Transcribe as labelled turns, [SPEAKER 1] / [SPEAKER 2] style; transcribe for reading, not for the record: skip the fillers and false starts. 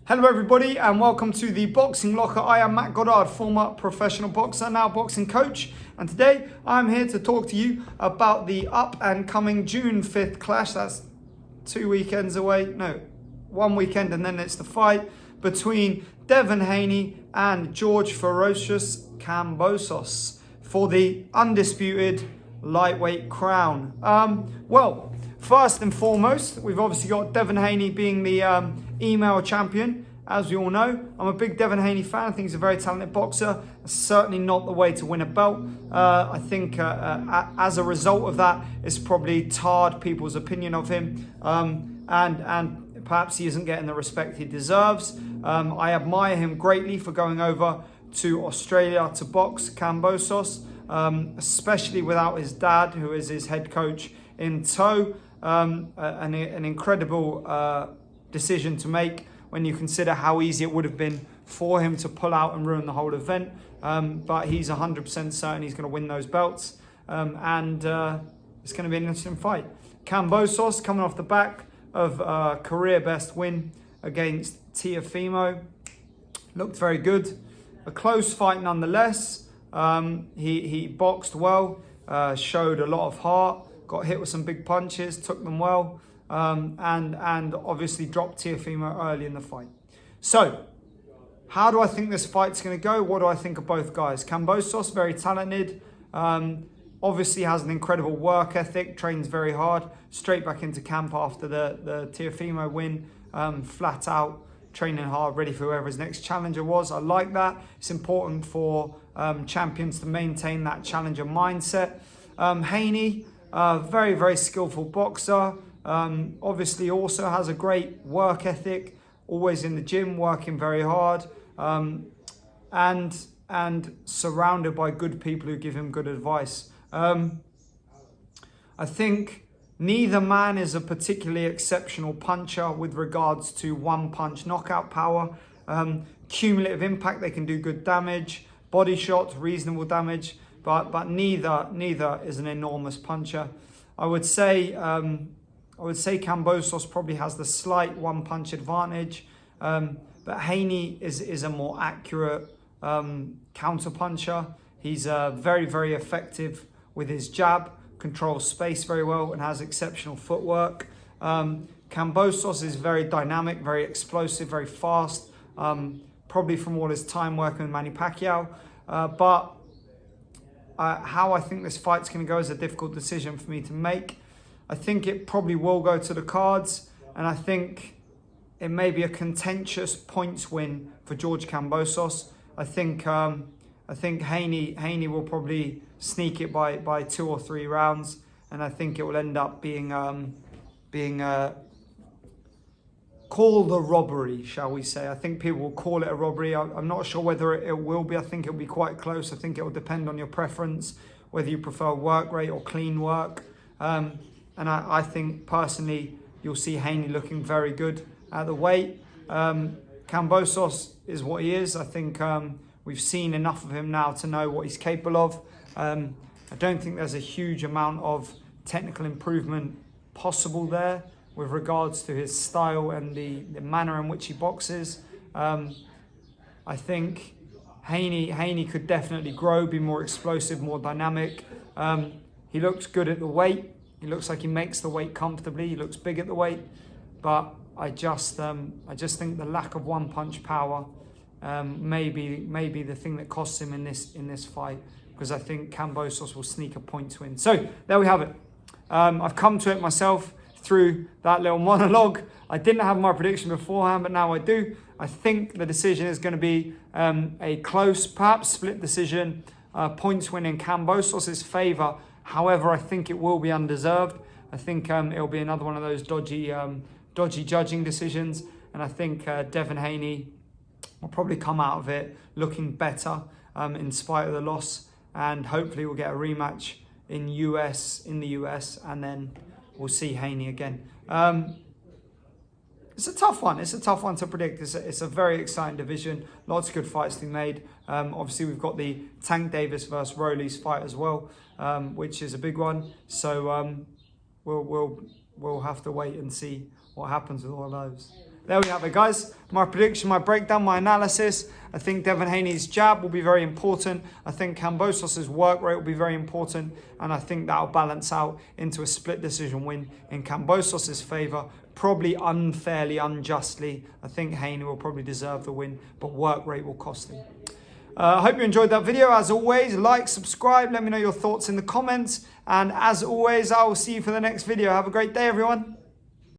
[SPEAKER 1] Hello everybody and welcome to the Boxing Locker. I am Matt Goddard, former professional boxer, now boxing coach. And today I'm here to talk to you about the up and coming June 5th clash. That's 2 weekends away. No, 1 weekend and then it's the fight between Devin Haney and George Ferocious Kambosos for the undisputed lightweight crown. Well, first and foremost, we've obviously got Devin Haney being the email champion. As we all know, I'm a big Devin Haney fan. I think he's a very talented boxer. Certainly not the way to win a belt. I think as a result of that, it's probably tarred people's opinion of him. And perhaps he isn't getting the respect he deserves. I admire him greatly for going over to Australia to box Kambosos, especially without his dad, who is his head coach, in tow. An incredible decision to make when you consider how easy it would have been for him to pull out and ruin the whole event. But he's 100% certain he's going to win those belts. And it's going to be an interesting fight. Kambosos coming off the back of a career best win against Teofimo. Looked very good. A close fight nonetheless. He boxed well, showed a lot of heart, got hit with some big punches, took them well. And obviously dropped Teofimo early in the fight. So, how do I think this fight's going to go? What do I think of both guys? Kambosos, very talented, obviously has an incredible work ethic, trains very hard, straight back into camp after the Teofimo win, flat out, training hard, ready for whoever his next challenger was. I like that. It's important for champions to maintain that challenger mindset. Haney, very, very skillful boxer. Obviously also has a great work ethic, always in the gym, working very hard, and surrounded by good people who give him good advice. I think neither man is a particularly exceptional puncher with regards to one-punch knockout power. Cumulative impact, they can do good damage. Body shots, reasonable damage, but neither is an enormous puncher. I would say Kambosos probably has the slight one-punch advantage, but Haney is a more accurate counter-puncher. He's very, very effective with his jab, controls space very well, and has exceptional footwork. Kambosos is very dynamic, very explosive, very fast, probably from all his time working with Manny Pacquiao. But how I think this fight's going to go is a difficult decision for me to make. I think it probably will go to the cards, and I think it may be a contentious points win for George Kambosos. I think Haney will probably sneak it by 2 or 3 rounds, and I think it will end up being called a robbery, shall we say. I think people will call it a robbery. I'm not sure whether it will be. I think it will be quite close. I think it will depend on your preference, whether you prefer work rate or clean work. And I think, personally, you'll see Haney looking very good at the weight. Kambosos is what he is. I think we've seen enough of him now to know what he's capable of. I don't think there's a huge amount of technical improvement possible there with regards to his style and the manner in which he boxes. I think Haney could definitely grow, be more explosive, more dynamic. He looks good at the weight. He looks like he makes the weight comfortably. He looks big at the weight, but I just think the lack of one-punch power may be the thing that costs him in this fight, because I think Kambosos will sneak a points win. So there we have it. I've come to it myself through that little monologue. I didn't have my prediction beforehand, but now I do. I think the decision is going to be a close, perhaps split decision, points win in Kambosos' favour. However, I think it will be undeserved. I think it'll be another one of those dodgy judging decisions. And I think Devin Haney will probably come out of it looking better in spite of the loss. And hopefully we'll get a rematch in the US, and then we'll see Haney again. It's a tough one. It's a tough one to predict. It's a very exciting division. Lots of good fights to be made. Obviously, we've got the Tank Davis versus Rolly's fight as well, which is a big one. So we'll have to wait and see what happens with all those. there we have it, guys. My prediction, my breakdown, my analysis. I think Devin Haney's jab will be very important. I think Kambosos' work rate will be very important. And I think that'll balance out into a split decision win in Kambosos' favour. Probably unfairly, unjustly. I think Haney will probably deserve the win, but work rate will cost him. I hope you enjoyed that video. As always, like, subscribe, let me know your thoughts in the comments. And as always, I will see you for the next video. Have a great day, everyone.